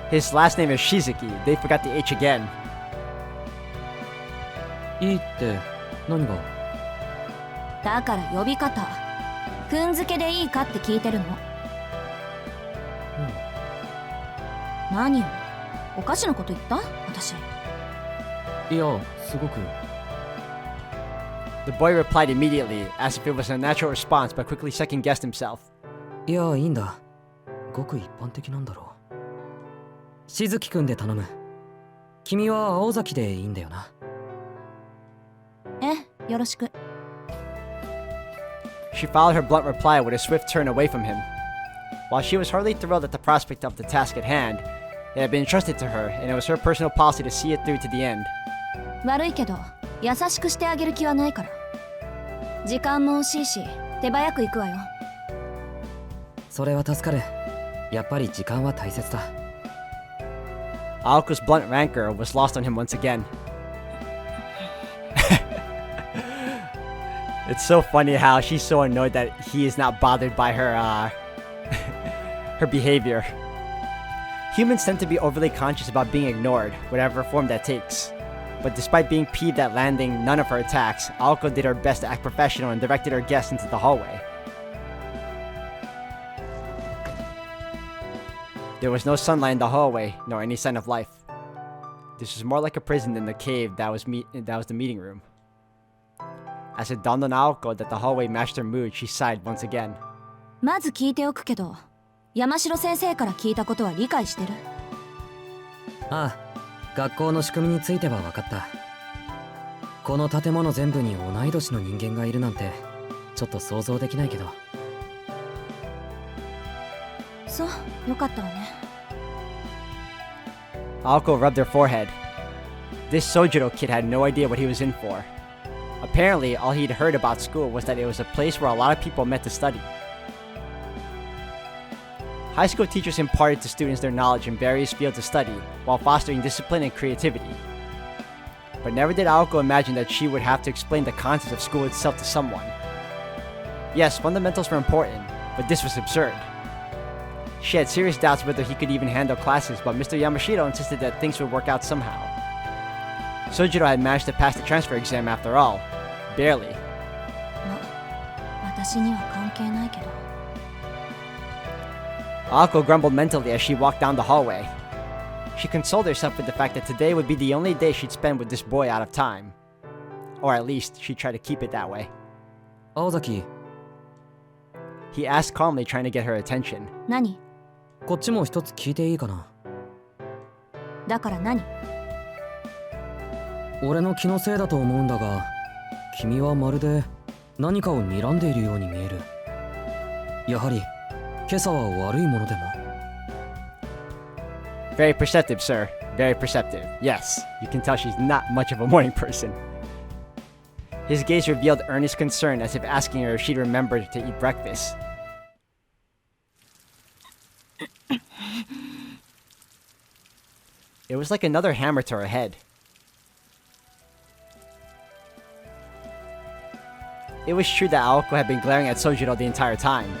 his last name is Shizuki. They forgot the H again. いいって何が？だから呼び方。くんづけでいいかって聞いてるの。何よ？おかしなこと言った？私。いや、すごく。The boy replied immediately, as if it was a natural response, but quickly second-guessed himself. いや、いいんだ。ごく一般的なんだろう。静木くんで頼む。君は青崎でいいんだよな。よろしく。She followed her blunt reply with a swift turn away from him. While she was hardly thrilled at the prospect of the task at hand, it had been entrusted to her, and it was her personal policy to see it through to the end. 悪いけど、優しくしてあげる気はないから。時間も惜しいし、手早く行くわよ。それは助かる。やっぱり時間は大切だ。Aoko's blunt rancor was lost on him once again. It's so funny how she's so annoyed that he is not bothered by her her behavior. Humans tend to be overly conscious about being ignored, whatever form that takes. But despite being peeved at landing none of her attacks, Aoko did her best to act professional and directed her guest into the hallway. There was no sunlight in the hallway, nor any sign of life. This was more like a prison than the cave that was the meeting room. As it dawned on Aoko that the hallway matched her mood, she sighed once again. まず聞いておくけど、山城先生から聞いたことは理解してる？ああ、学校の仕組みについては分かった。この建物全部に同い年の人間がいるなんてちょっと想像できないけど。そう、よかったわね。Aoko rubbed her forehead. This Sojiro kid had no idea what he was in for. Apparently, all he'd heard about school was that it was a place where a lot of people met to study. High school teachers imparted to students their knowledge in various fields of study, while fostering discipline and creativity. But never did Aoko imagine that she would have to explain the concepts of school itself to someone. Yes, fundamentals were important, but this was absurd. She had serious doubts whether he could even handle classes, but Mr. Yamashiro insisted that things would work out somehow. Sojiro had managed to pass the transfer exam after all. Barely. 私には関係ないけど。Aoko grumbled mentally as she walked down the hallway. She consoled herself with the fact that today would be the only day she'd spend with this boy out of time. Or at least, she'd try to keep it that way. 青崎、He asked calmly, trying to get her attention. 何？こっちも一つ聞いていいかな。だから何？俺の気のせいだと思うんだが、君はまるで何かを睨んでいるように見える。やはり今朝は悪いものでも。Very perceptive, sir. Very perceptive. Yes, you can tell she's not much of a morning person. His gaze revealed earnest concern, as if asking her if she'd remembered to eat breakfast. It was like another hammer to her head. It was true that Aoko had been glaring at Sojiro the entire time.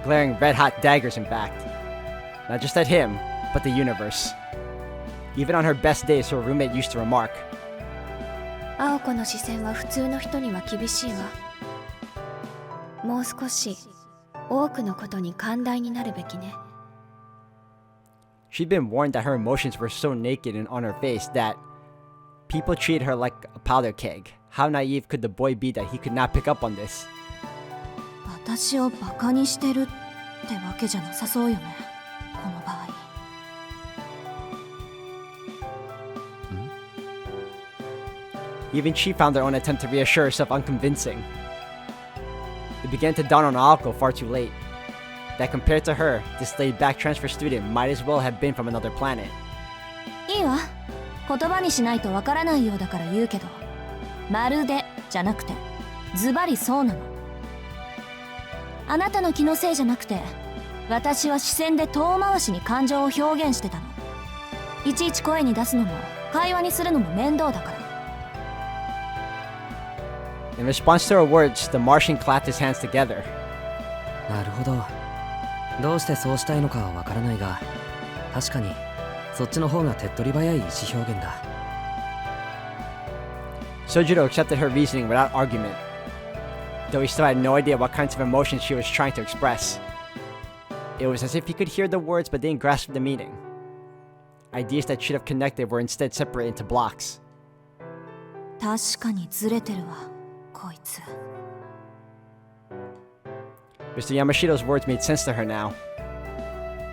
Glaring red-hot daggers, in fact. Not just at him, but the universe. Even on her best days, her roommate used to remark, 青子の視線は普通の人には厳しいわ。もう少し多くのことに寛大になるべきね。She'd been warned that her emotions were so naked and on her face that people treated her like a powder keg. How naive could the boy be that he could not pick up on this? 私をバカにしてるってわけじゃなさそうよね、この場合。Even she found her own attempt to reassure herself unconvincing. It began to dawn on Aoko far too late that compared to her, this laid-back transfer student might as well have been from another planet. いいわ、言葉にしないとわからないようだから言うけど、まるでじゃなくてズバリそうなの。あなたの気のせいじゃなくて、私は視線で遠回しに感情を表現してたの。いちいち声に出すのも会話にするのも面倒だから。In response to her words, the Martian clapped his hands together. なるほど。どうしてそうしたいのかはわからないが、確かにそっちの方が手っ取り早い意思表現だ。Sojiro accepted her reasoning without argument, though he still had no idea what kinds of emotions she was trying to express. It was as if he could hear the words but didn't grasp the meaning. Ideas that should have connected were instead separated into blocks. 確かにずれてるわ、こいつ。Mr. Yamashiro's words made sense to her now.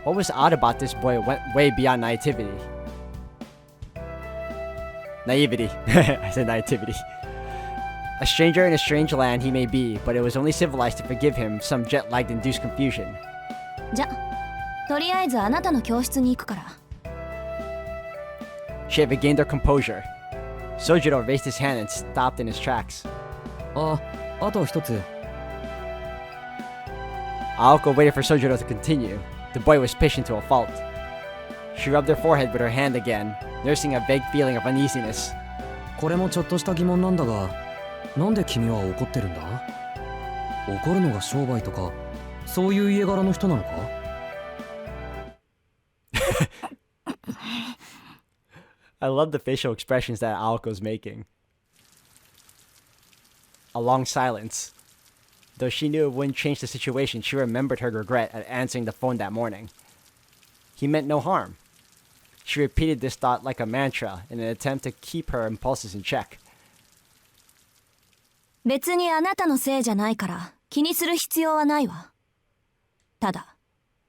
What was odd about this boy went way beyond naivety. I said naivety. A stranger in a strange land he may be, but it was only civilized to forgive him some jet-lagged induced confusion. じゃ、とりあえずあなたの教室に行くから。She had regained her composure. Sojiro raised his hand and stopped in his tracks. あと一つ。Aoko waited for Sojiro to continue. The boy was patient to a fault. She rubbed her forehead with her hand again, nursing a vague feeling of uneasiness. これもちょっとした疑問なんだが、なんで君は怒ってるんだ？怒るのが商売とか、そういう家柄の人なのか？ I love the facial expressions that Aoko's making. A long silence. Though she knew it wouldn't change the situation, she remembered her regret at answering the phone that morning. He meant no harm. She repeated this thought like a mantra in an attempt to keep her impulses in check. 別にあなたのせいじゃないから気にする必要はないわ。ただ、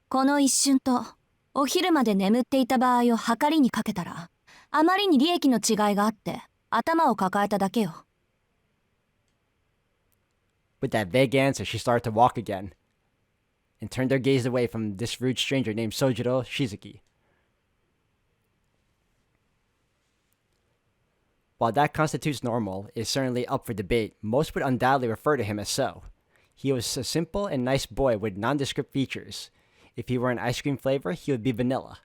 この一瞬とお昼まで眠っていた場合を計りにかけたら、あまりに利益の違いがあって頭を抱えただけよ。With that vague answer, she started to walk again, and turned her gaze away from this rude stranger named Sojiro Shizuki. While that constitutes normal is certainly up for debate, most would undoubtedly refer to him as so. He was a simple and nice boy with nondescript features. If he were an ice cream flavor, he would be vanilla.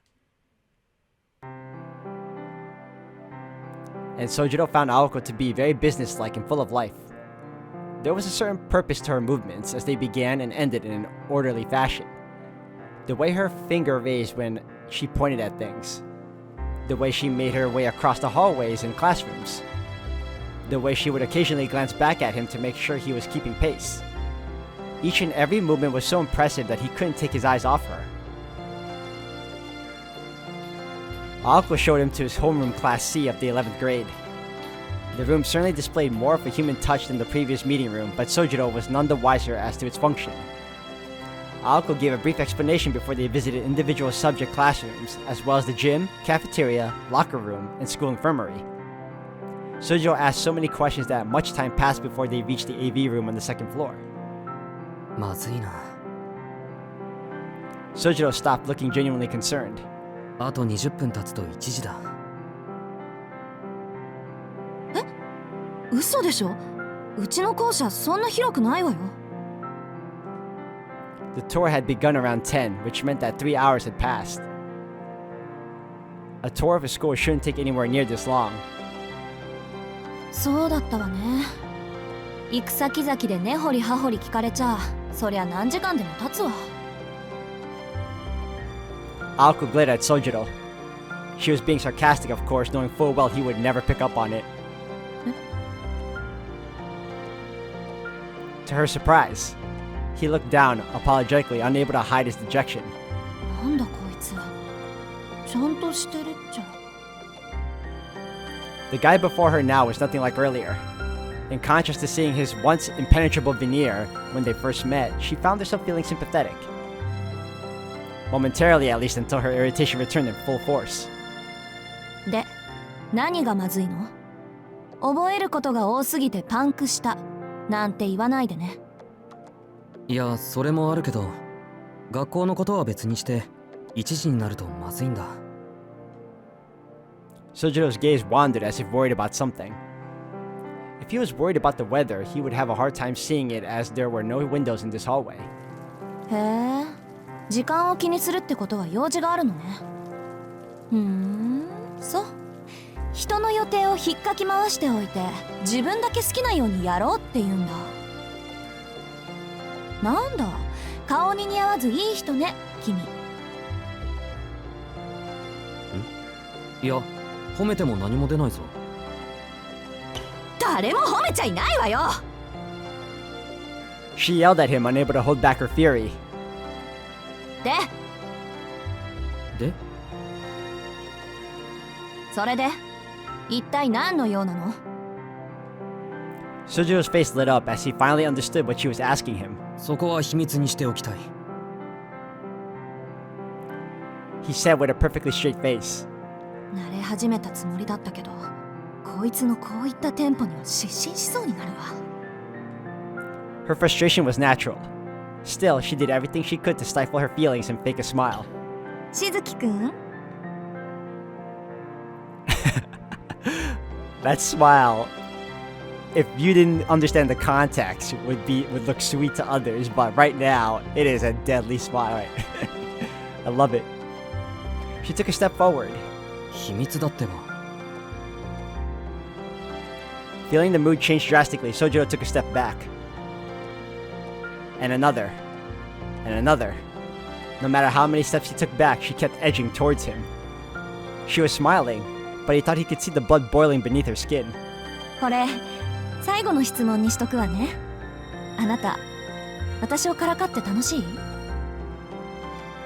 And Sojiro found Aoko to be very businesslike and full of life. There was a certain purpose to her movements as they began and ended in an orderly fashion. The way her finger raised when she pointed at things. The way she made her way across the hallways and classrooms. The way she would occasionally glance back at him to make sure he was keeping pace. Each and every movement was so impressive that he couldn't take his eyes off her. Aoko showed him to his homeroom Class C of the 11th grade. The room certainly displayed more of a human touch than the previous meeting room, but Sojiro was none the wiser as to its function. Aoko gave a brief explanation before they visited individual subject classrooms, as well as the gym, cafeteria, locker room, and school infirmary. Sojiro asked so many questions that much time passed before they reached the AV room on the second floor. まずいな。 Sojiro stopped, looking genuinely concerned. あと20分経つと1時だ。嘘でしょ？うちの校舎そんな広くないわよ。The tour had begun around 10, which meant that 3 hours had passed. A tour of a school shouldn't take anywhere near this long. そうだったわね。行く先々で根掘り葉掘り聞かれちゃ、そりゃ何時間でも経つわ。Aoko glared at Sojiro. She was being sarcastic, of course, knowing full well he would never pick up on it. To her surprise, he looked down, apologetically, unable to hide his dejection. なんだこいつ。ちゃんとしてるっちゃ。The guy before her now was nothing like earlier. In contrast to seeing his once impenetrable veneer when they first met, she found herself feeling sympathetic. Momentarily, at least, until her irritation returned in full force. で、何がまずいの？覚えることが多すぎてパンクした。なんて言わないでね。いや、それもあるけど、学校のことは別にして、1時になるとまずいんだ。Sojiro's gaze wandered as if worried about something. If he was worried about the weather, he would have a hard time seeing it as there were no windows in this hallway. へえ、時間を気にするってことは用事があるのね。そう。人の予定を引っかき回しておいて、自分だけ好きなようにやろうって言うんだ。なんだ、顔に似合わずいい人ね、君。いや、褒めても何も出ないぞ。誰も褒めちゃいないわよ。She yelled at him, unable to hold back her fury. でそれで一体何の用なの？ Sojiro's face lit up as he finally understood what she was asking him. そこは秘密にしておきたい。He said with a perfectly straight face. 慣れ始めたつもりだったけど、こいつのこういったテンポには失神しそうになるわ。Her frustration was natural. Still, she did everything she could to stifle her feelings and fake a smile. しずきくん？ That smile, if you didn't understand the context, would look sweet to others, but right now, it is a deadly smile. I love it. She took a step forward. 秘密だってば。Feeling the mood change drastically, Sojiro took a step back. And another. And another. No matter how many steps he took back, she kept edging towards him. She was smiling, but he thought he could see the blood boiling beneath her skin. これ最後の質問にしとくわね。あなた私をからかって楽しい？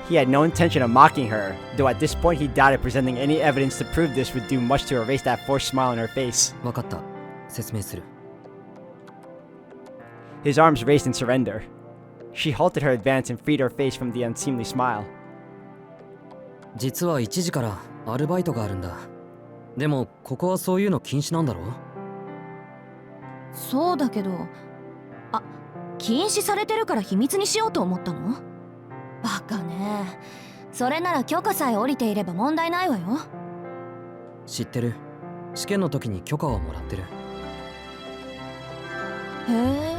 He had no intention of mocking her, though at this point he doubted presenting any evidence to prove this would do much to erase that forced smile on her face. わかった。説明する。 His arms raised in surrender. She halted her advance and freed her face from the unseemly smile. 実は1時からアルバイトがあるんだ。でもここはそういうの禁止なんだろ？そうだけど、あ、禁止されてるから秘密にしようと思ったの？バカね。それなら許可さえ下りていれば問題ないわよ。知ってる。試験の時に許可はもらってる。へえ。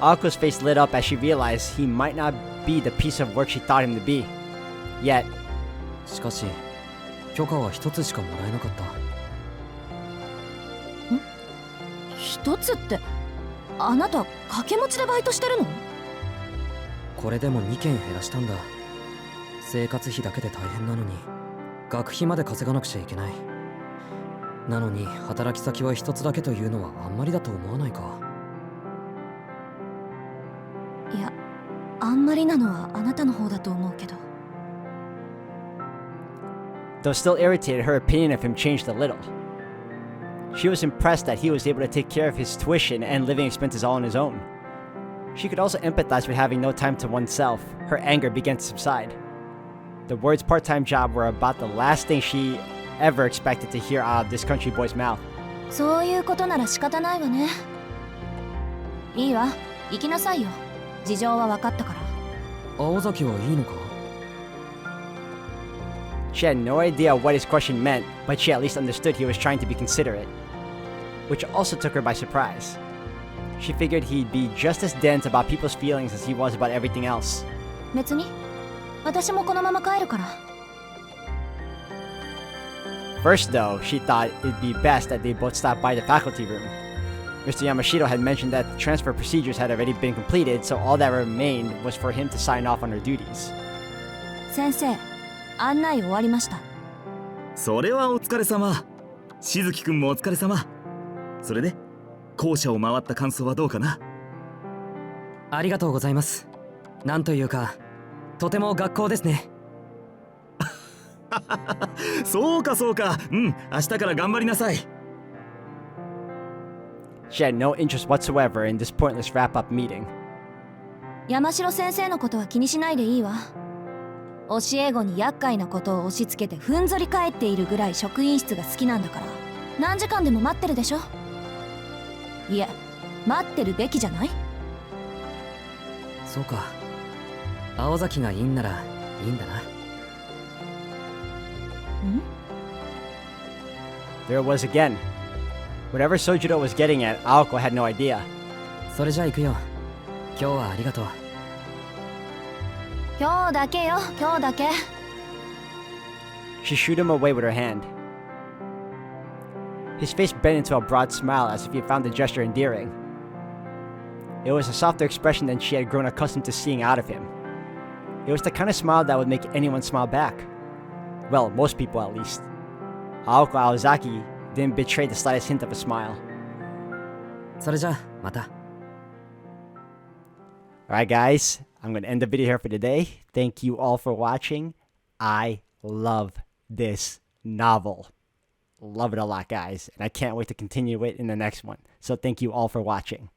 Aoko's face lit up as she realized he might not be the piece of work she thought him to be. Yet, しかし許可は一つしかもらえなかった。一つって、あなた掛け持ちでバイトしてるの？これでも2件減らしたんだ。生活費だけで大変なのに学費まで稼がなくちゃいけない。なのに働き先は一つだけというのはあんまりだと思わないか？いや、あんまりなのはあなたの方だと思うけど。though still irritated, her opinion of him changed a little. She was impressed that he was able to take care of his tuition and living expenses all on his own. She could also empathize with having no time to oneself. Her anger began to subside. The words part-time job were about the last thing she ever expected to hear out of this country boy's mouth. そういうことなら仕方ないわね。いいわ、行きなさいよ。事情は分かったから。青崎はいいのか？ She had no idea what his question meant, but she at least understood he was trying to be considerate, which also took her by surprise. She figured he'd be just as dense about people's feelings as he was about everything else. 別に私もこのまま帰るから。 First, though, she thought it'd be best that they both stop by the faculty room. Mr. Yamashiro had mentioned that the transfer procedures had already been completed, so all that remained was for him to sign off on her duties. 先生、案内終わりました。それはお疲れ様。しずきくんもお疲れ様。それで校舎を回った感想はどうかな？ありがとうございます。なんというかとても学校ですね。そうかそうか。うん、明日から頑張りなさい。She had no interest whatsoever in this pointless wrap-up meeting. 山城先生のことは気にしないでいいわ。教え子に厄介なことを押し付けてふんぞり返っているぐらい職員室が好きなんだから、何時間でも待ってるでしょ。いえ、待ってるべきじゃない？そうか。青崎がいいんならいいんだな。ん？ There it was again. Whatever Sojiro was getting at, Aoko had no idea. それじゃあ行くよ。今日はありがとう。今日だけよ、今日だけ。She shooed him away with her hand. His face bent into a broad smile as if he found the gesture endearing. It was a softer expression than she had grown accustomed to seeing out of him. It was the kind of smile that would make anyone smile back. Well, most people at least. Aoko Aozaki didn't betray the slightest hint of a smile. それじゃあまた。Alright guys, I'm going to end the video here for today. Thank you all for watching. I love this novel. Love it a lot, guys. And I can't wait to continue it in the next one. So thank you all for watching.